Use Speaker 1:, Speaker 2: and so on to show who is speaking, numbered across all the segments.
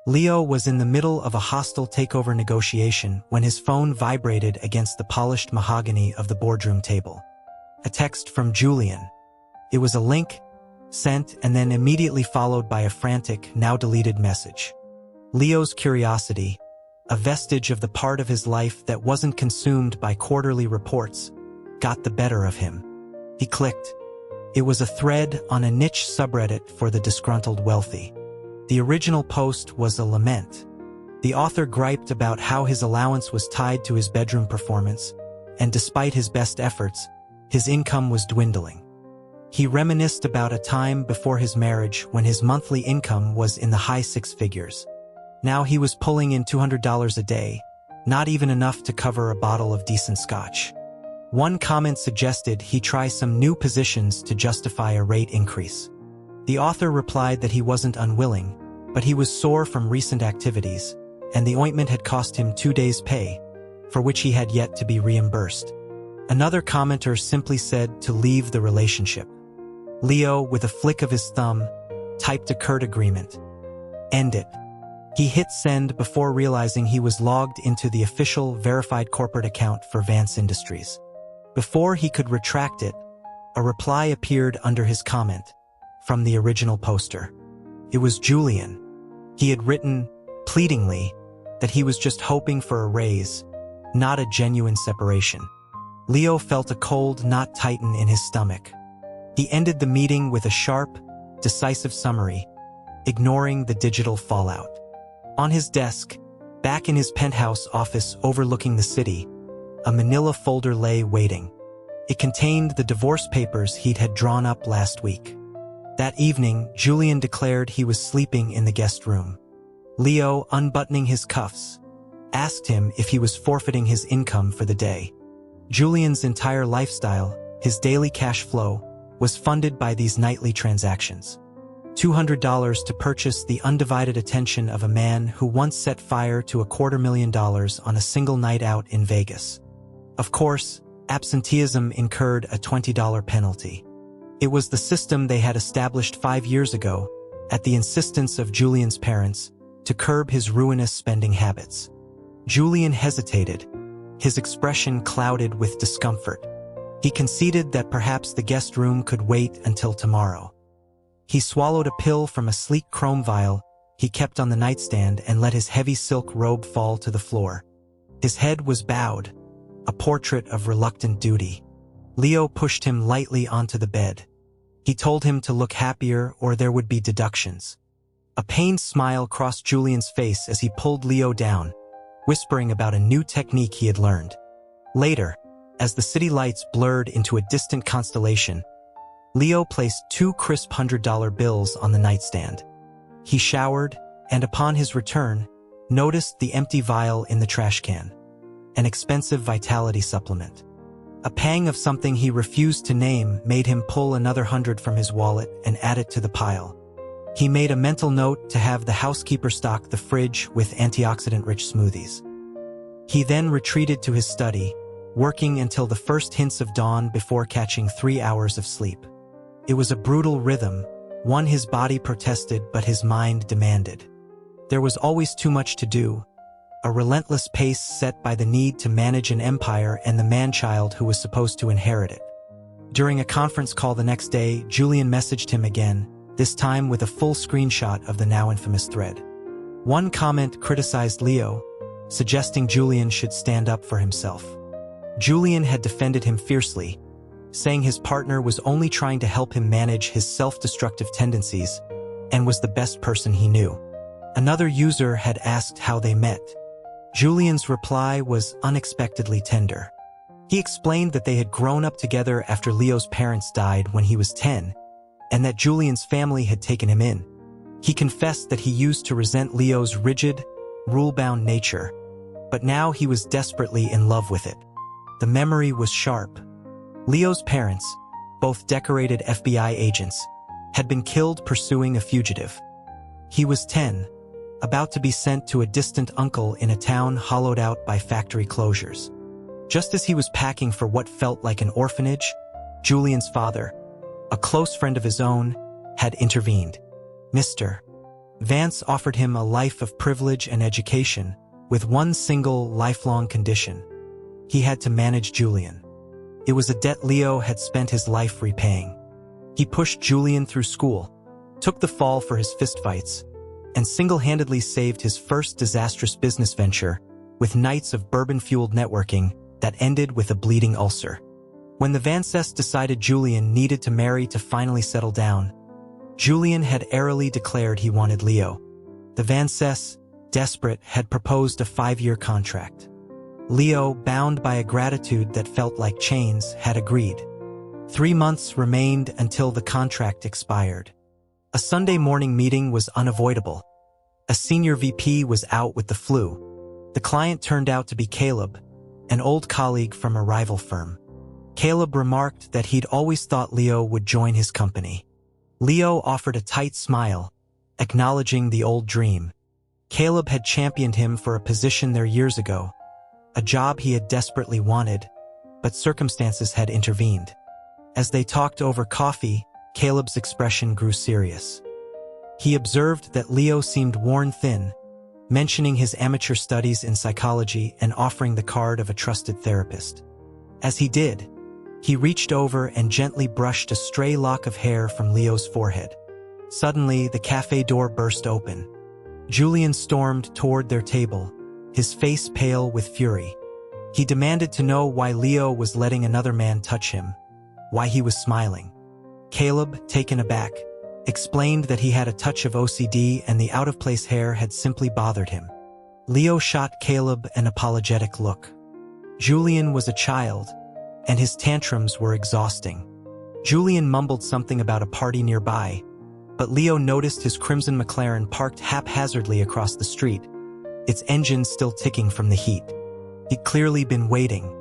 Speaker 1: Leo was in the middle of a hostile takeover negotiation when his phone vibrated against the polished mahogany of the boardroom table. A text from Julian. It was a link, sent and then immediately followed by a frantic, now-deleted message. Leo's curiosity, a vestige of the part of his life that wasn't consumed by quarterly reports, got the better of him. He clicked. It was a thread on a niche subreddit for the disgruntled wealthy. The original post was a lament. The author griped about how his allowance was tied to his bedroom performance, and despite his best efforts, his income was dwindling. He reminisced about a time before his marriage when his monthly income was in the high six figures. Now he was pulling in $200 a day, not even enough to cover a bottle of decent scotch. One comment suggested he try some new positions to justify a rate increase. The author replied that he wasn't unwilling, but he was sore from recent activities, and the ointment had cost him 2 days' pay, for which he had yet to be reimbursed. Another commenter simply said to leave the relationship. Leo, with a flick of his thumb, typed a curt agreement. End it. He hit send before realizing he was logged into the official verified corporate account for Vance Industries. Before he could retract it, a reply appeared under his comment, from the original poster. It was Julian. He had written, pleadingly, that he was just hoping for a raise, not a genuine separation. Leo felt a cold knot tighten in his stomach. He ended the meeting with a sharp, decisive summary, ignoring the digital fallout. On his desk, back in his penthouse office overlooking the city, a manila folder lay waiting. It contained the divorce papers he'd had drawn up last week. That evening, Julian declared he was sleeping in the guest room. Leo, unbuttoning his cuffs, asked him if he was forfeiting his income for the day. Julian's entire lifestyle, his daily cash flow, was funded by these nightly transactions. $200 to purchase the undivided attention of a man who once set fire to $250,000 on a single night out in Vegas. Of course, absenteeism incurred a $20 penalty. It was the system they had established 5 years ago, at the insistence of Julian's parents, to curb his ruinous spending habits. Julian hesitated, his expression clouded with discomfort. He conceded that perhaps the guest room could wait until tomorrow. He swallowed a pill from a sleek chrome vial he kept on the nightstand and let his heavy silk robe fall to the floor. His head was bowed, a portrait of reluctant duty. Leo pushed him lightly onto the bed. He told him to look happier or there would be deductions. A pained smile crossed Julian's face as he pulled Leo down, whispering about a new technique he had learned. Later, as the city lights blurred into a distant constellation, Leo placed 2 crisp $100 bills on the nightstand. He showered, and upon his return, noticed the empty vial in the trash can, an expensive vitality supplement. A pang of something he refused to name made him pull another $100 from his wallet and add it to the pile. He made a mental note to have the housekeeper stock the fridge with antioxidant-rich smoothies. He then retreated to his study, working until the first hints of dawn before catching 3 hours of sleep. It was a brutal rhythm, one his body protested but his mind demanded. There was always too much to do, a relentless pace set by the need to manage an empire and the man-child who was supposed to inherit it. During a conference call the next day, Julian messaged him again, this time with a full screenshot of the now infamous thread. One comment criticized Leo, suggesting Julian should stand up for himself. Julian had defended him fiercely, saying his partner was only trying to help him manage his self-destructive tendencies and was the best person he knew. Another user had asked how they met. Julian's reply was unexpectedly tender. He explained that they had grown up together after Leo's parents died when he was 10, and that Julian's family had taken him in. He confessed that he used to resent Leo's rigid, rule-bound nature, but now he was desperately in love with it. The memory was sharp. Leo's parents, both decorated FBI agents, had been killed pursuing a fugitive. He was 10, about to be sent to a distant uncle in a town hollowed out by factory closures. Just as he was packing for what felt like an orphanage, Julian's father, a close friend of his own, had intervened. Vance offered him a life of privilege and education, with one single lifelong condition. He had to manage Julian. It was a debt Leo had spent his life repaying. He pushed Julian through school, took the fall for his fistfights, and single-handedly saved his first disastrous business venture with nights of bourbon-fueled networking that ended with a bleeding ulcer. When the Vances decided Julian needed to marry to finally settle down, Julian had airily declared he wanted Leo. The Vances, desperate, had proposed a 5-year contract. Leo, bound by a gratitude that felt like chains, had agreed. 3 months remained until the contract expired. A Sunday morning meeting was unavoidable. A senior VP was out with the flu. The client turned out to be Caleb, an old colleague from a rival firm. Caleb remarked that he'd always thought Leo would join his company. Leo offered a tight smile, acknowledging the old dream. Caleb had championed him for a position there years ago, a job he had desperately wanted, but circumstances had intervened. As they talked over coffee, Caleb's expression grew serious. He observed that Leo seemed worn thin, mentioning his amateur studies in psychology and offering the card of a trusted therapist. As he did, he reached over and gently brushed a stray lock of hair from Leo's forehead. Suddenly, the cafe door burst open. Julian stormed toward their table, his face pale with fury. He demanded to know why Leo was letting another man touch him, why he was smiling. Caleb, taken aback, explained that he had a touch of OCD and the out-of-place hair had simply bothered him. Leo shot Caleb an apologetic look. Julian was a child, and his tantrums were exhausting. Julian mumbled something about a party nearby, but Leo noticed his crimson McLaren parked haphazardly across the street, its engine still ticking from the heat. He'd clearly been waiting.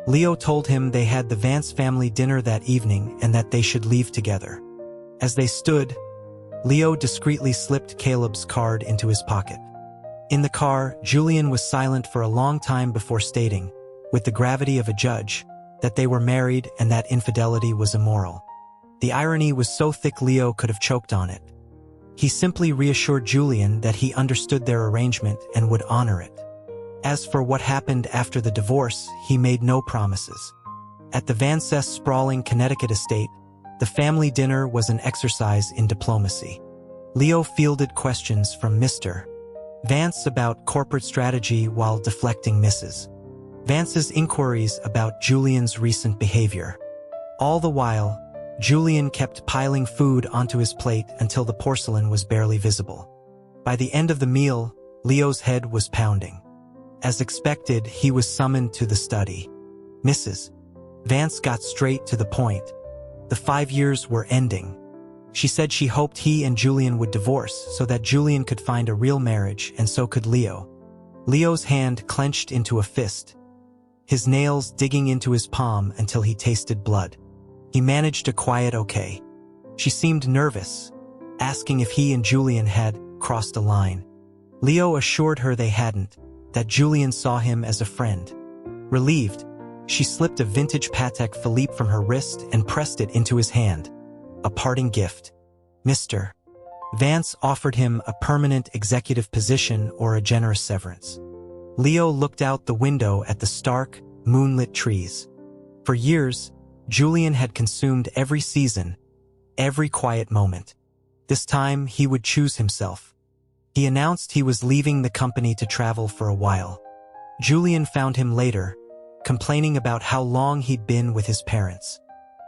Speaker 1: Leo told him they had the Vance family dinner that evening and that they should leave together. As they stood, Leo discreetly slipped Caleb's card into his pocket. In the car, Julian was silent for a long time before stating, with the gravity of a judge, that they were married and that infidelity was immoral. The irony was so thick Leo could have choked on it. He simply reassured Julian that he understood their arrangement and would honor it. As for what happened after the divorce, he made no promises. At the Vances' sprawling Connecticut estate, the family dinner was an exercise in diplomacy. Leo fielded questions from Mr. Vance about corporate strategy while deflecting Mrs. Vance's inquiries about Julian's recent behavior. All the while, Julian kept piling food onto his plate until the porcelain was barely visible. By the end of the meal, Leo's head was pounding. As expected, he was summoned to the study. Mrs. Vance got straight to the point. The 5 years were ending. She said she hoped he and Julian would divorce so that Julian could find a real marriage, and so could Leo. Leo's hand clenched into a fist, his nails digging into his palm until he tasted blood. He managed a quiet okay. She seemed nervous, asking if he and Julian had crossed a line. Leo assured her they hadn't, that Julian saw him as a friend. Relieved, she slipped a vintage Patek Philippe from her wrist and pressed it into his hand. A parting gift. Mr. Vance offered him a permanent executive position or a generous severance. Leo looked out the window at the stark, moonlit trees. For years, Julian had consumed every season, every quiet moment. This time, he would choose himself. He announced he was leaving the company to travel for a while. Julian found him later, complaining about how long he'd been with his parents.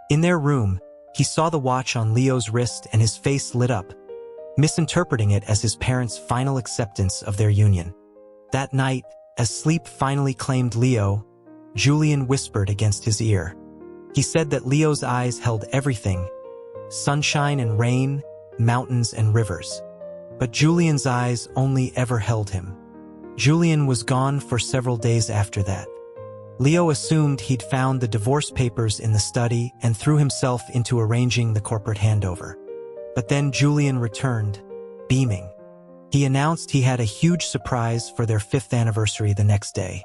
Speaker 1: In their room, he saw the watch on Leo's wrist and his face lit up, misinterpreting it as his parents' final acceptance of their union. That night, as sleep finally claimed Leo, Julian whispered against his ear. He said that Leo's eyes held everything, sunshine and rain, mountains and rivers. But Julian's eyes only ever held him. Julian was gone for several days after that. Leo assumed he'd found the divorce papers in the study and threw himself into arranging the corporate handover. But then Julian returned, beaming. He announced he had a huge surprise for their 5th anniversary the next day.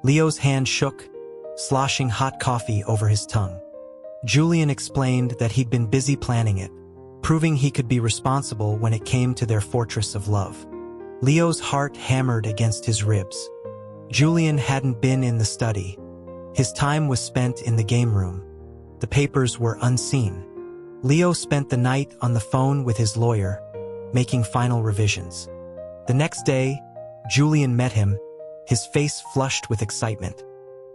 Speaker 1: Leo's hand shook, sloshing hot coffee over his tongue. Julian explained that he'd been busy planning it, proving he could be responsible when it came to their fortress of love. Leo's heart hammered against his ribs. Julian hadn't been in the study. His time was spent in the game room. The papers were unseen. Leo spent the night on the phone with his lawyer, making final revisions. The next day, Julian met him, his face flushed with excitement.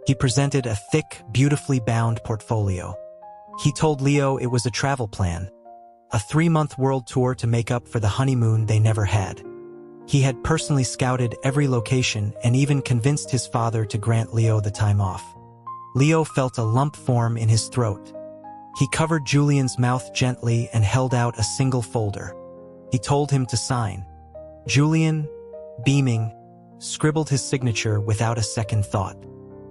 Speaker 1: He presented a thick, beautifully bound portfolio. He told Leo it was a travel plan, a 3-month world tour to make up for the honeymoon they never had. He had personally scouted every location and even convinced his father to grant Leo the time off. Leo felt a lump form in his throat. He covered Julian's mouth gently and held out a single folder. He told him to sign. Julian, beaming, scribbled his signature without a second thought.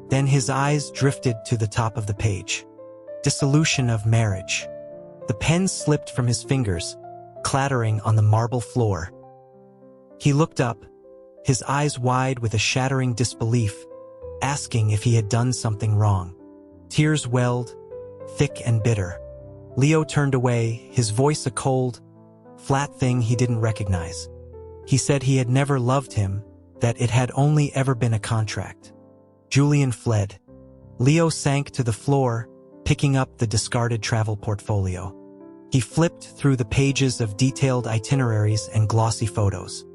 Speaker 1: Then his eyes drifted to the top of the page. Dissolution of marriage. The pen slipped from his fingers, clattering on the marble floor. He looked up, his eyes wide with a shattering disbelief, asking if he had done something wrong. Tears welled, thick and bitter. Leo turned away, his voice a cold, flat thing he didn't recognize. He said he had never loved him, that it had only ever been a contract. Julian fled. Leo sank to the floor, picking up the discarded travel portfolio. He flipped through the pages of detailed itineraries and glossy photos.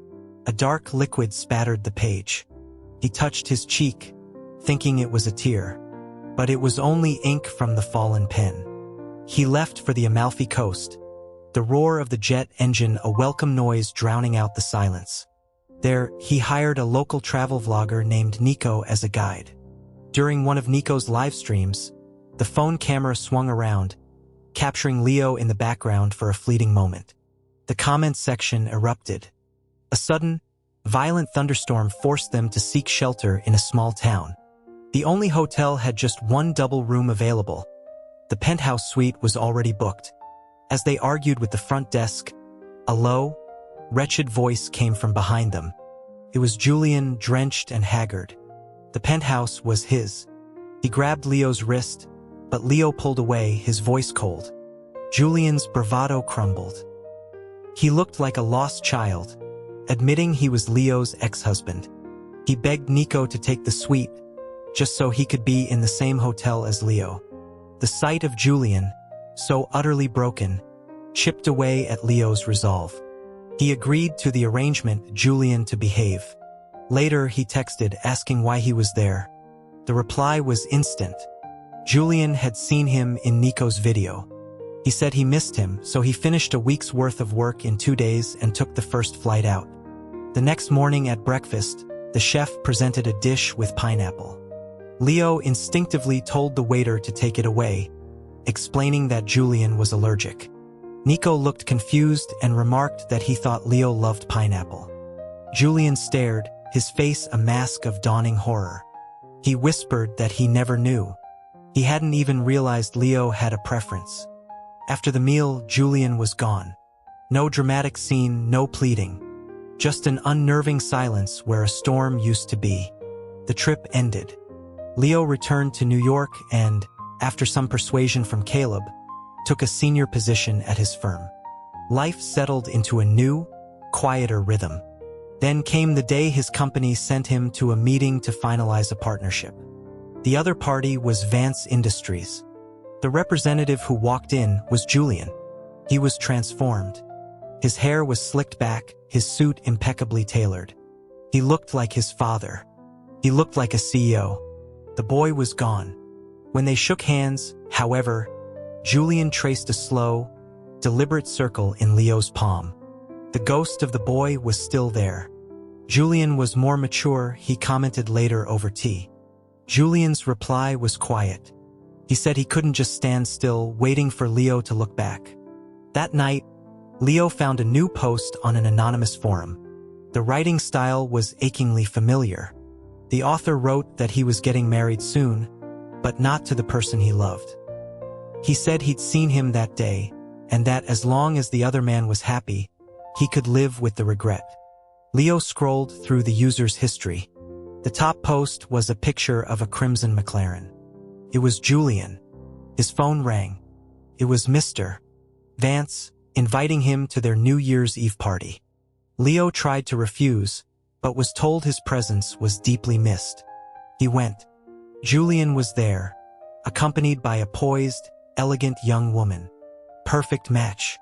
Speaker 1: A dark liquid spattered the page. He touched his cheek, thinking it was a tear. But it was only ink from the fallen pen. He left for the Amalfi Coast, the roar of the jet engine a welcome noise drowning out the silence. There, he hired a local travel vlogger named Nico as a guide. During one of Nico's live streams, the phone camera swung around, capturing Leo in the background for a fleeting moment. The comments section erupted. A sudden, violent thunderstorm forced them to seek shelter in a small town. The only hotel had just one double room available. The penthouse suite was already booked. As they argued with the front desk, a low, wretched voice came from behind them. It was Julian, drenched and haggard. The penthouse was his. He grabbed Leo's wrist, but Leo pulled away, his voice cold. Julian's bravado crumbled. He looked like a lost child, admitting he was Leo's ex-husband. He begged Nico to take the suite, just so he could be in the same hotel as Leo. The sight of Julian, so utterly broken, chipped away at Leo's resolve. He agreed to the arrangement, Julian to behave. Later, he texted asking why he was there. The reply was instant. Julian had seen him in Nico's video. He said he missed him, so he finished a week's worth of work in 2 days and took the first flight out. The next morning at breakfast, the chef presented a dish with pineapple. Leo instinctively told the waiter to take it away, explaining that Julian was allergic. Nico looked confused and remarked that he thought Leo loved pineapple. Julian stared, his face a mask of dawning horror. He whispered that he never knew. He hadn't even realized Leo had a preference. After the meal, Julian was gone. No dramatic scene, no pleading. Just an unnerving silence where a storm used to be. The trip ended. Leo returned to New York and, after some persuasion from Caleb, took a senior position at his firm. Life settled into a new, quieter rhythm. Then came the day his company sent him to a meeting to finalize a partnership. The other party was Vance Industries. The representative who walked in was Julian. He was transformed. His hair was slicked back, his suit impeccably tailored. He looked like his father. He looked like a CEO. The boy was gone. When they shook hands, however, Julian traced a slow, deliberate circle in Leo's palm. The ghost of the boy was still there. Julian was more mature, he commented later over tea. Julian's reply was quiet. He said he couldn't just stand still, waiting for Leo to look back. That night, Leo found a new post on an anonymous forum. The writing style was achingly familiar. The author wrote that he was getting married soon, but not to the person he loved. He said he'd seen him that day, and that as long as the other man was happy, he could live with the regret. Leo scrolled through the user's history. The top post was a picture of a crimson McLaren. It was Julian. His phone rang. It was Mr. Vance inviting him to their New Year's Eve party. Leo tried to refuse, but was told his presence was deeply missed. He went. Julian was there, accompanied by a poised, elegant young woman. Perfect match.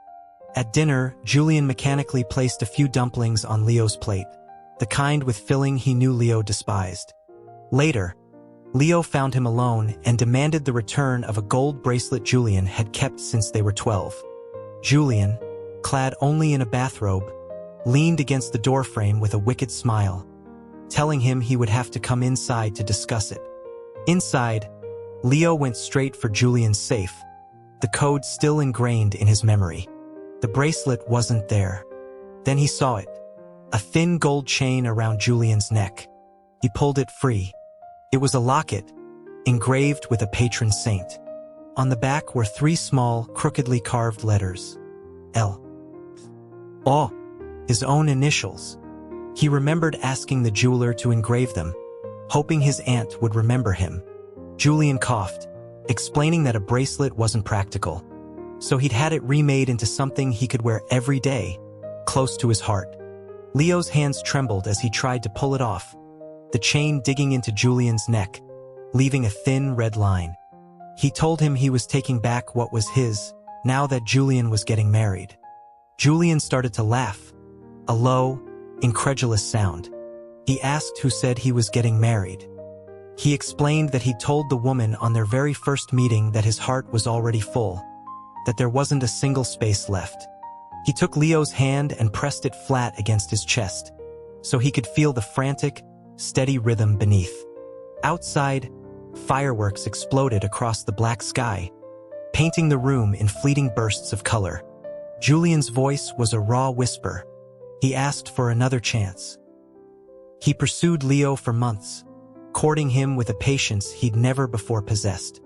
Speaker 1: At dinner, Julian mechanically placed a few dumplings on Leo's plate, the kind with filling he knew Leo despised. Later, Leo found him alone and demanded the return of a gold bracelet Julian had kept since they were 12. Julian, clad only in a bathrobe, leaned against the doorframe with a wicked smile, telling him he would have to come inside to discuss it. Inside, Leo went straight for Julian's safe, the code still ingrained in his memory. The bracelet wasn't there. Then he saw it, a thin gold chain around Julian's neck. He pulled it free. It was a locket, engraved with a patron saint. On the back were 3 small, crookedly carved letters. L. Oh, his own initials. He remembered asking the jeweler to engrave them, hoping his aunt would remember him. Julian coughed, explaining that a bracelet wasn't practical, so he'd had it remade into something he could wear every day, close to his heart. Leo's hands trembled as he tried to pull it off, the chain digging into Julian's neck, leaving a thin red line. He told him he was taking back what was his, now that Julian was getting married. Julian started to laugh, a low, incredulous sound. He asked who said he was getting married. He explained that he'd told the woman on their very first meeting that his heart was already full, that there wasn't a single space left. He took Leo's hand and pressed it flat against his chest, so he could feel the frantic, steady rhythm beneath. Outside, fireworks exploded across the black sky, painting the room in fleeting bursts of color. Julian's voice was a raw whisper. He asked for another chance. He pursued Leo for months, courting him with a patience he'd never before possessed.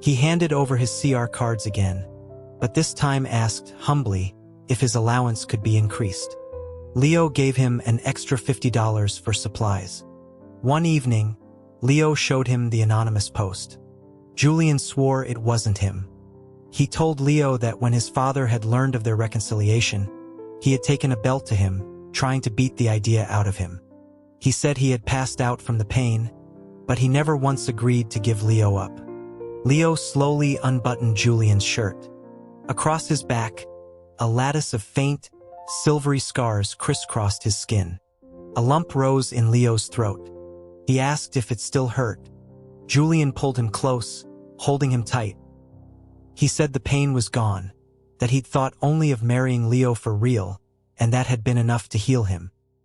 Speaker 1: He handed over his CR cards again, but this time asked, humbly, if his allowance could be increased. Leo gave him an extra $50 for supplies. One evening, Leo showed him the anonymous post. Julian swore it wasn't him. He told Leo that when his father had learned of their reconciliation, he had taken a belt to him, trying to beat the idea out of him. He said he had passed out from the pain, but he never once agreed to give Leo up. Leo slowly unbuttoned Julian's shirt. Across his back, a lattice of faint, silvery scars crisscrossed his skin. A lump rose in Leo's throat. He asked if it still hurt. Julian pulled him close, holding him tight. He said the pain was gone, that he'd thought only of marrying Leo for real, and that had been enough to heal him.